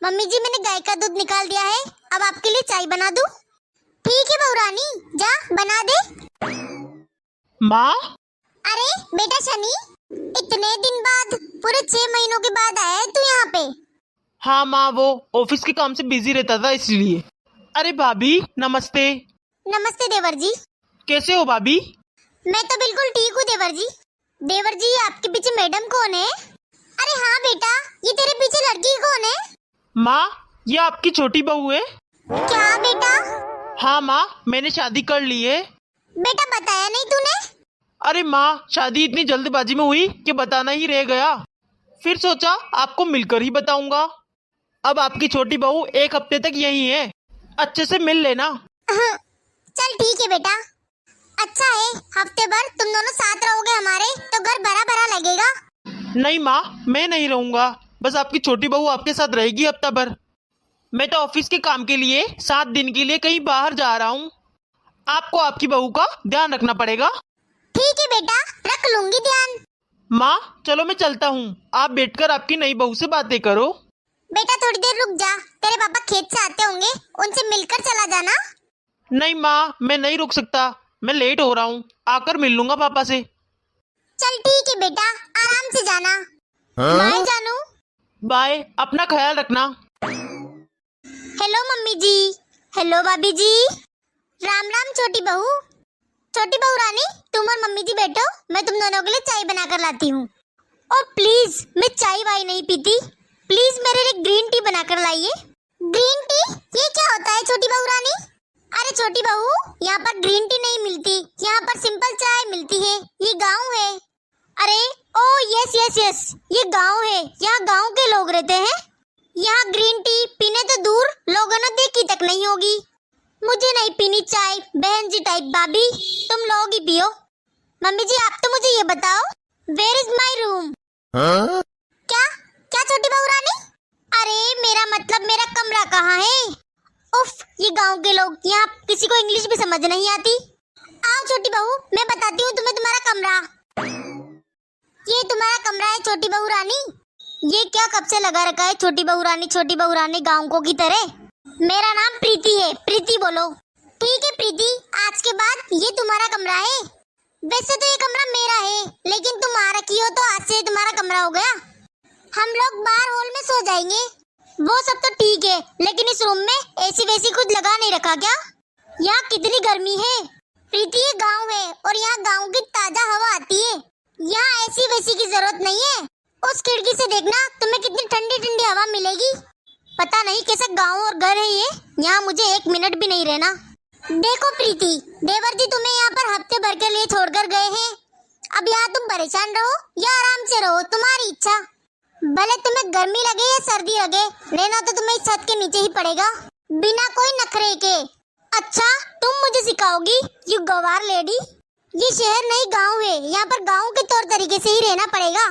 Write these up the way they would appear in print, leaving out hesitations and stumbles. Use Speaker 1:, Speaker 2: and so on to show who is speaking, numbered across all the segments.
Speaker 1: Mummy जी मैंने गाय का दूध निकाल दिया है, अब आपके लिए चाय बना दूं? ठीक है बहू रानी, जा बना दे।
Speaker 2: माँ।
Speaker 1: अरे बेटा शनि, इतने दिन बाद, पूरे 6 महीनों के बाद आया है तू यहाँ पे?
Speaker 2: हाँ माँ, वो ऑफिस के काम से बिजी रहता था इसलिए। अरे भाभी नमस्ते।
Speaker 1: नमस्ते देवर जी।
Speaker 2: कैसे हो भाभी?
Speaker 1: मैं तो बिल्कुल ठीक हूँ देवर जी। देवर जी आपके पीछे मैडम कौन है? अरे हाँ बेटा, ये तेरे पीछे लड़की कौन है?
Speaker 2: माँ, ये आपकी छोटी बहू है।
Speaker 1: क्या बेटा?
Speaker 2: हाँ माँ, मैंने शादी कर ली है।
Speaker 1: बेटा बताया नहीं तूने?
Speaker 2: अरे माँ, शादी इतनी जल्दबाजी में हुई कि बताना ही रह गया। फिर सोचा आपको मिलकर ही बताऊंगा। अब आपकी छोटी बहू 1 हफ्ते तक यहीं है, अच्छे से मिल लेना।
Speaker 1: चल ठीक है बेटा। अच्छा है, हफ्ते भर तुम दोनों साथ रहोगे हमारे तो घर भरा भरा लगेगा।
Speaker 2: नहीं माँ, मैं नहीं रहूंगा, बस आपकी छोटी बहू आपके साथ रहेगी हफ्ता भर। मैं तो ऑफिस के काम के लिए 7 दिन के लिए कहीं बाहर जा रहा हूँ। आपको आपकी बहू का ध्यान रखना पड़ेगा।
Speaker 1: ठीक है बेटा, रख लूंगी ध्यान।
Speaker 2: माँ चलो मैं चलता हूँ, आप बैठकर आपकी नई बहू से बातें करो।
Speaker 1: बेटा थोड़ी देर रुक जा, तेरे पापा खेत से आते होंगे, उनसे मिलकर चला जाना।
Speaker 2: नहीं माँ, मैं नहीं रुक सकता, मैं लेट हो रहा हूँ, आकर मिल लूंगा पापा से।
Speaker 1: चल ठीक है बेटा, आराम से जाना। बाय जानू।
Speaker 2: बाय, अपना ख्याल रखना।
Speaker 1: हेलो मम्मी जी, हेलो भाभी जी। राम राम छोटी बहू। छोटी बहू रानी, तुम और मम्मी जी बैठो, मैं तुम दोनों के लिए चाय बनाकर लाती हूँ। और प्लीज, मैं चाय वाई नहीं पीती, प्लीज मेरे लिए ग्रीन टी बनाकर लाइए। Green tea? ये क्या होता है छोटी बहू रानी? अरे छोटी बहू, यहाँ पर ग्रीन टी नहीं मिलती, यहाँ पर सिंपल चाय मिलती है, ये गाँव है। अरे ओ यस यस यस, ये गाँव है, यहाँ गाँव के लोग रहते हैं। यहाँ ग्रीन टी पीने तो दूर, लोगों ने देखी तक नहीं होगी। मुझे नहीं पीनी चाय, बहन जी टाइप भाभी, तुम लोग ही पियो। मम्मी जी आप तो मुझे ये बताओ, वेयर इज माई रूम? क्या क्या छोटी बहू रानी? अरे मेरा मतलब मेरा कमरा कहाँ है? उफ, ये गांव के लोग, यहाँ किसी को इंग्लिश भी समझ नहीं आती। आओ छोटी बहू, मैं बताती हूँ तुम्हें तुम्हारा कमरा। ये तुम्हारा कमरा है छोटी बहू रानी। ये क्या कब से लगा रखा है छोटी बहू रानी गाँव की तरह? मेरा नाम प्रीति है, प्रीति बोलो। ठीक है प्रीति, आज के बाद ये तुम्हारा कमरा है। वैसे तो ये कमरा मेरा है, लेकिन तुम आ रखी हो तो आज से तुम्हारा कमरा हो गया। हम लोग बाहर हॉल में सो जाएंगे। वो सब तो ठीक है, लेकिन इस रूम में एसी वैसी कुछ लगा नहीं रखा क्या? यहाँ कितनी गर्मी है। प्रीति ये गाँव है और यहाँ गाँव की ताजा हवा आती है, यहाँ एसी वैसी की जरूरत नहीं है। उस खिड़की से देखना तुम्हें कितनी ठंडी ठंडी हवा मिलेगी। पता नहीं कैसा गाँव और घर है ये, यहाँ मुझे 1 मिनट भी नहीं रहना। देखो प्रीति, देवर जी तुम्हें यहाँ पर हफ्ते भर के लिए छोड़कर गए हैं। अब यहाँ तुम परेशान रहो या आराम से रहो, तुम्हारी इच्छा। भले तुम्हें गर्मी लगे या सर्दी लगे, रहना तो तुम्हें इस छत के नीचे ही पड़ेगा, बिना कोई नखरे के। अच्छा, तुम मुझे सिखाओगी, यू गवार लेडी? ये शहर नहीं गाँव है, यहाँ पर गाँव के तौर तरीके से ही रहना पड़ेगा।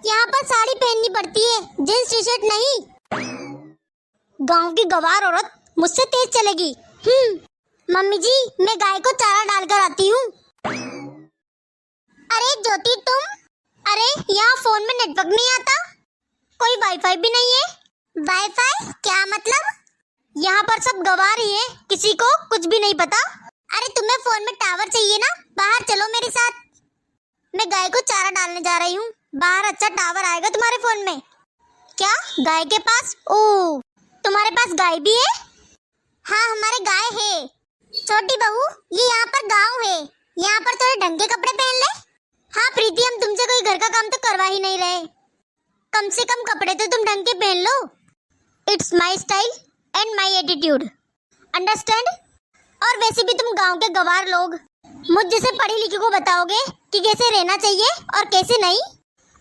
Speaker 1: यहाँ पर साड़ी पहननी पड़ती है, जींस टी शर्ट नहीं। गाँव की गवार औरत मुझसे तेज चलेगी। मम्मी जी मैं गाय को चारा डालकर आती हूँ। अरे ज्योति तुम, अरे यहाँ फोन में नेटवर्क नहीं आता, कोई वाईफाई भी नहीं है। वाईफाई क्या मतलब? यहाँ पर सब गवार ही है, किसी को कुछ भी नहीं पता। अरे तुम्हें फोन में टावर चाहिए ना, बाहर चलो मेरे साथ। मैं गाय को चारा डालने जा रही हूँ, बाहर अच्छा टावर आएगा तुम्हारे फोन में। क्या गाय के पास? ओह, तुम्हारे पास गाय भी है? हाँ हमारे गाय है। छोटी बहू ये यहाँ पर गाँव है, यहाँ पर थोड़े ढंग के कपड़े पहन ले। हाँ प्रीति, हम तुमसे कोई घर का काम तो करवा ही नहीं रहे, कम से कम कपड़े तो तुम ढंग के पहन लो। It's my style and my attitude, understand? और वैसे भी तुम गांव के गवार लोग मुझ जैसे पढ़े लिखे को बताओगे कि कैसे रहना चाहिए और कैसे नहीं।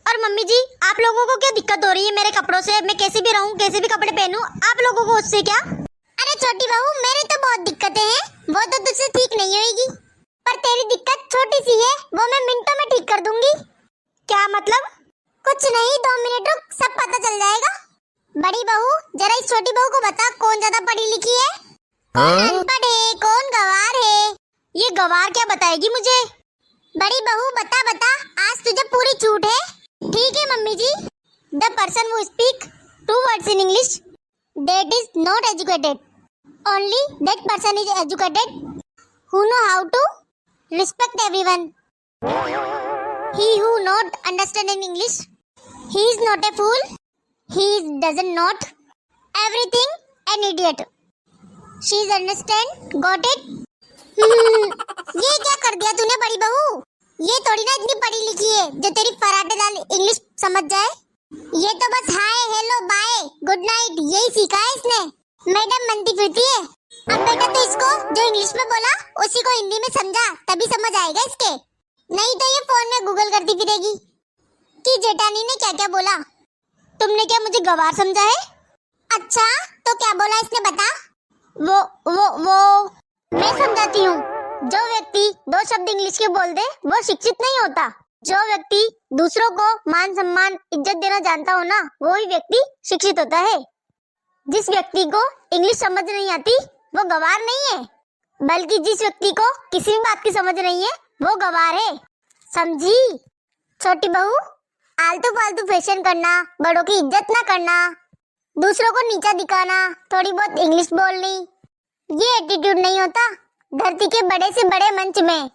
Speaker 1: और मम्मी जी आप लोगों को क्या दिक्कत हो रही है मेरे कपड़ों से? मैं कैसे भी रहूं, कैसे भी कपड़े पहनूं, आप लोगों को उससे क्या? अरे छोटी बहू मेरे तो बहुत दिक्कतें हैं, वो तो तुझसे ठीक नहीं होगी, पर तेरी दिक्कत छोटी सी है, वो मैं मिनटों में ठीक कर दूंगी। क्या मतलब? कुछ नहीं, 2 मिनट रुक, सब पता चल जाएगा। बड़ी बहू जरा इस छोटी बहू को बता, कौन ज्यादा पढ़ी लिखी है, कौन अनपढ़ है, कौन गवार है? ये गवार क्या बताएगी मुझे? बड़ी बहू बता बता, आज तुझे पूरी छूट है। ठीक है mummy ji. The person who speak 2 words in English that is not educated. Only that person is educated who know how to respect everyone. He who not understand in English, he is not a fool. He doesn't not everything an idiot. She is understand. Got it? ये क्या कर दिया तूने बड़ी बहू? ये थोड़ी ना इतनी पढ़ी लिखी है जो तेरी फराटे दाल इंग्लिश समझ जाए। ये तो बस hi hello bye good night यही सीखा है इसने। मैडम बनती फिरती है। अब बेटा तू इसको जो इंग्लिश में बोला उसी को हिंदी में समझा तभी समझ आएगा इसके। नहीं तो ये फोन में गूगल करती फिरेगी कि जेठानी ने क्या क्या बोला। तुमने क्या मुझे गवार समझा है? अच्छा तो क्या बोला इसने बता। वो मैं समझाती हूँ। जो व्यक्ति 2 शब्द इंग्लिश के बोल दे वो शिक्षित नहीं होता। जो व्यक्ति दूसरों को मान सम्मान इज्जत देना जानता हो ना वो ही व्यक्ति शिक्षित होता है। जिस व्यक्ति को इंग्लिश समझ नहीं आती वो गवार नहीं है, बल्कि जिस व्यक्ति को किसी भी बात की समझ नहीं है वो गवार है। समझी? छोटी बहू, आलतू फालतू फैशन करना, बड़ों की इज्जत ना करना, दूसरों को नीचा दिखाना, थोड़ी बहुत इंग्लिश बोलनी, ये एटीट्यूड नहीं होता। धरती के बड़े से बड़े मंच में,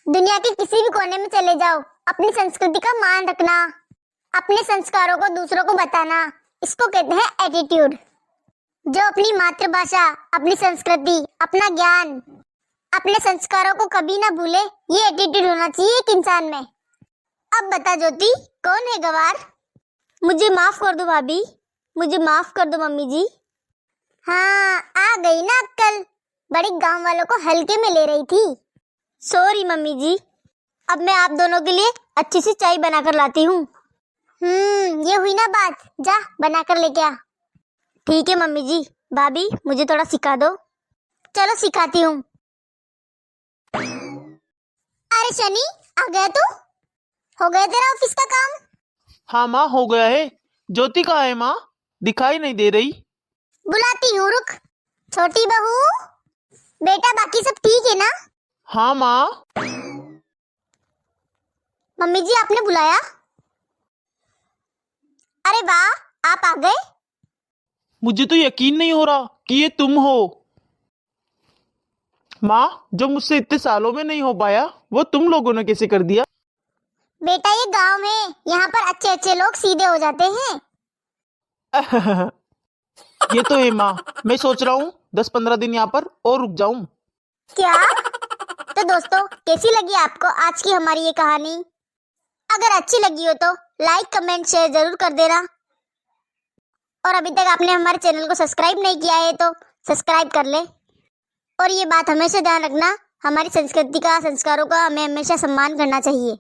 Speaker 1: दुनिया के किसी भी कोने में चले जाओ, अपनी संस्कृति का मान रखना, अपने संस्कारों को दूसरों को बताना, इसको कहते हैं एटीट्यूड। जो अपनी मातृभाषा, अपनी संस्कृति, अपना ज्ञान, अपने संस्कारों को कभी ना भूले, ये एटीट्यूड होना चाहिए एक इंसान में। अब बता ज्योति, कौन है गवार? मुझे माफ कर दो भाभी, मुझे माफ कर दो मम्मी जी। हाँ आ गई ना अक्कल, बड़ी गांव वालों को हल्के में ले रही थी। सॉरी मम्मी जी, अब मैं आप दोनों के लिए अच्छी सी चाय बनाकर लाती हूँ। ये हुई ना बात, जा बनाकर लेके आ। ठीक है मम्मी जी। भाभी मुझे थोड़ा सिखा दो। चलो सिखाती हूँ। अरे शनि आ गया तू? हो गया तेरा ऑफिस का काम?
Speaker 2: हाँ माँ हो गया है। ज्योति कहाँ है माँ? दिखाई नहीं दे रही।
Speaker 1: बुलाती हूँ रुक। छोटी बहू, बेटा बाकी सब ठीक है ना?
Speaker 2: हाँ माँ।
Speaker 1: मम्मी जी आपने बुलाया? अरे वाह आप आ गए।
Speaker 2: मुझे तो यकीन नहीं हो रहा कि ये तुम हो। माँ जो मुझसे इतने सालों में नहीं हो पाया वो तुम लोगों ने कैसे कर दिया?
Speaker 1: बेटा ये गांव है, यहाँ पर अच्छे अच्छे लोग सीधे हो जाते हैं।
Speaker 2: ये तो है माँ, मैं सोच रहा हूँ 10-15 दिन यहाँ पर और रुक जाऊं।
Speaker 1: क्या? तो दोस्तों कैसी लगी आपको आज की हमारी ये कहानी? अगर अच्छी लगी हो तो लाइक कमेंट शेयर जरूर कर देना। और अभी तक आपने हमारे चैनल को सब्सक्राइब नहीं किया है तो सब्सक्राइब कर ले। और ये बात हमेशा ध्यान रखना, हमारी संस्कृति का, संस्कारों का हमें हमेशा सम्मान करना चाहिए।